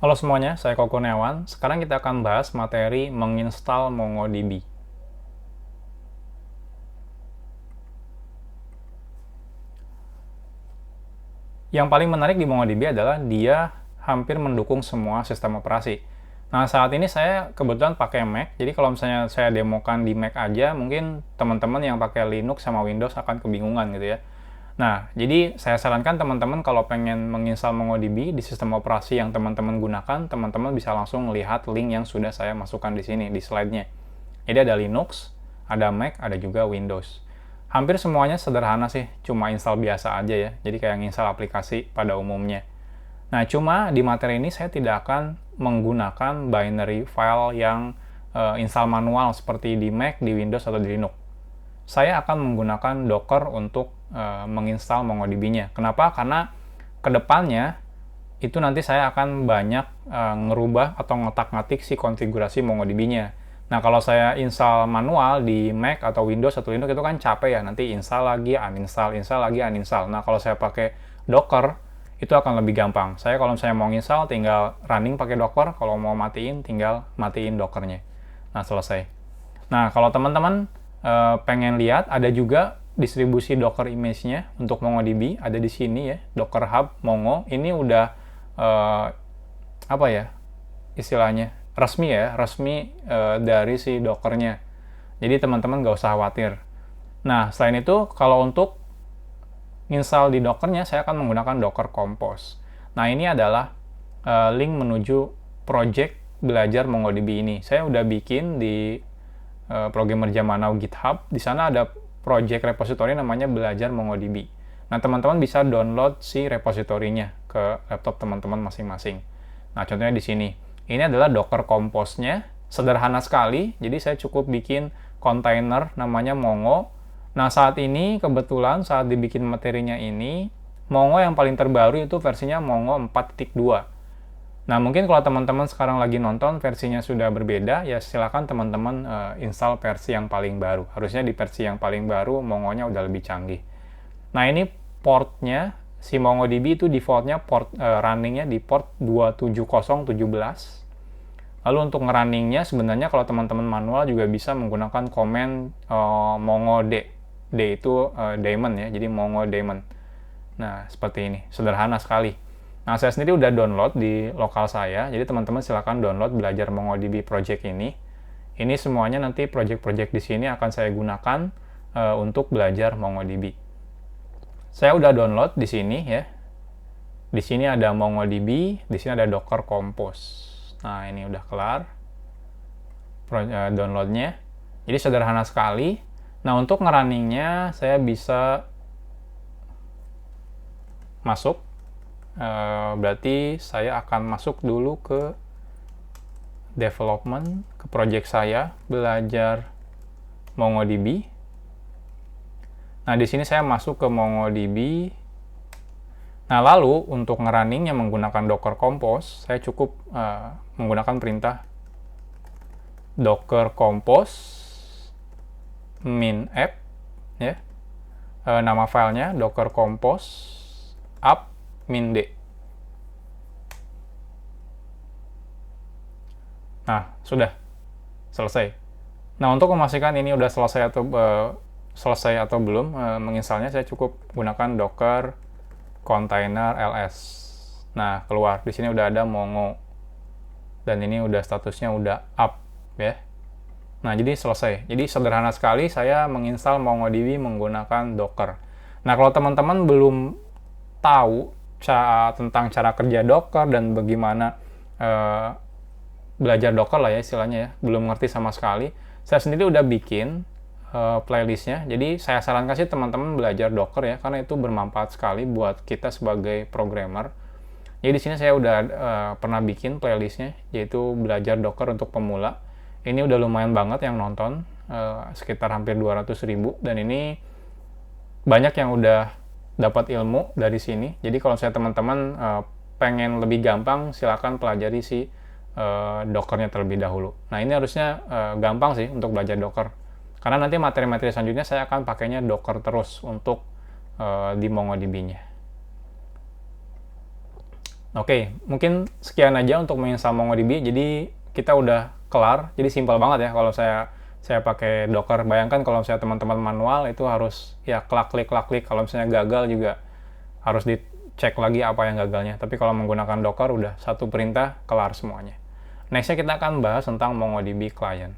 Halo semuanya, saya Koko Kurniawan. Sekarang kita akan bahas materi menginstal MongoDB. Yang paling menarik di MongoDB adalah dia hampir mendukung semua sistem operasi. Nah, saat ini saya kebetulan pakai Mac, jadi kalau misalnya saya demokan di Mac aja, mungkin teman-teman yang pakai Linux sama Windows akan kebingungan gitu ya. Nah, jadi saya sarankan teman-teman kalau pengen menginstal MongoDB di sistem operasi yang teman-teman gunakan, teman-teman bisa langsung melihat link yang sudah saya masukkan di sini, di slide-nya. Jadi ada Linux, ada Mac, ada juga Windows. Hampir semuanya sederhana sih, cuma install biasa aja ya. Jadi kayak install aplikasi pada umumnya. Nah, cuma di materi ini saya tidak akan menggunakan binary file yang install manual seperti di Mac, di Windows, atau di Linux. Saya akan menggunakan Docker untuk menginstal MongoDB-nya. Kenapa? Karena kedepannya itu nanti saya akan banyak ngerubah atau ngotak-ngatik si konfigurasi MongoDB-nya. Nah, kalau saya install manual di Mac atau Windows atau Linux itu kan capek ya, nanti install lagi, uninstall, install lagi, uninstall. Nah, kalau saya pakai Docker, itu akan lebih gampang. Saya kalau misalnya mau install, tinggal running pakai Docker, kalau mau matiin, tinggal matiin Dockernya. Nah, selesai. Nah, kalau teman-teman pengen lihat, ada juga distribusi Docker image-nya untuk MongoDB, ada di sini ya, Docker Hub Mongo. Ini udah apa ya istilahnya, resmi ya, resmi dari si Dockernya. Jadi teman-teman nggak usah khawatir. Nah, selain itu, kalau untuk install di Dockernya, saya akan menggunakan Docker Compose. Nah, ini adalah link menuju project belajar MongoDB ini. Saya udah bikin di programmer zaman now GitHub. Di sana ada project repository namanya belajar MongoDB. Nah, teman-teman bisa download si repositorinya ke laptop teman-teman masing-masing. Nah, contohnya di sini. Ini adalah Docker Compose-nya. Sederhana sekali. Jadi saya cukup bikin kontainer namanya Mongo. Nah, saat ini kebetulan saat dibikin materinya ini, Mongo yang paling terbaru itu versinya Mongo 4.2. Nah, mungkin kalau teman-teman sekarang lagi nonton versinya sudah berbeda, ya silakan teman-teman install versi yang paling baru. Harusnya di versi yang paling baru Mongonya udah lebih canggih. Nah, ini portnya, si MongoDB itu defaultnya port runningnya di port 27017. Lalu untuk ngerunningnya sebenarnya kalau teman-teman manual juga bisa menggunakan komen mongo d. D itu daemon ya, jadi mongo daemon. Nah, seperti ini, sederhana sekali. Nah, saya sendiri udah download di lokal saya, jadi teman-teman silahkan download belajar MongoDB project ini. Ini semuanya nanti project-project di sini akan saya gunakan untuk belajar MongoDB. Saya udah download di sini ya. Di sini ada MongoDB, di sini ada Docker Compose. Nah, ini udah kelar downloadnya. Jadi sederhana sekali. Nah, untuk ngerunningnya saya bisa masuk. Berarti saya akan masuk dulu ke development, ke project saya, belajar MongoDB. Nah, di sini saya masuk ke MongoDB. Nah, lalu untuk ngerunningnya menggunakan Docker Compose, saya cukup menggunakan perintah Docker Compose min app ya. Nama filenya Docker Compose app min d. Nah, sudah selesai. Nah, untuk memastikan ini udah selesai atau belum menginstalnya, saya cukup gunakan Docker container ls. Nah, keluar. Di sini udah ada Mongo. Dan ini udah statusnya udah up ya. Nah, jadi selesai. Jadi sederhana sekali saya menginstal MongoDB menggunakan Docker. Nah, kalau teman-teman belum tahu tentang cara kerja Docker dan bagaimana belajar Docker lah ya istilahnya ya, belum ngerti sama sekali, saya sendiri udah bikin playlistnya. Jadi saya sarankan sih teman-teman belajar Docker ya, karena itu bermanfaat sekali buat kita sebagai programmer. Jadi di sini saya udah pernah bikin playlistnya, yaitu belajar Docker untuk pemula. Ini udah lumayan banget yang nonton, sekitar hampir 200.000, dan ini banyak yang udah dapat ilmu dari sini. Jadi kalau saya teman-teman pengen lebih gampang, silakan pelajari si Dockernya terlebih dahulu. Nah, ini harusnya gampang sih untuk belajar Docker. Karena nanti materi-materi selanjutnya saya akan pakainya Docker terus untuk di MongoDB-nya. Oke, mungkin sekian aja untuk menginstal MongoDB. Jadi kita udah kelar. Jadi simpel banget ya kalau saya pakai Docker. Bayangkan kalau misalnya teman-teman manual itu harus ya klik. Kalau misalnya gagal juga harus dicek lagi apa yang gagalnya. Tapi kalau menggunakan Docker udah satu perintah kelar semuanya. Nextnya kita akan bahas tentang MongoDB Client.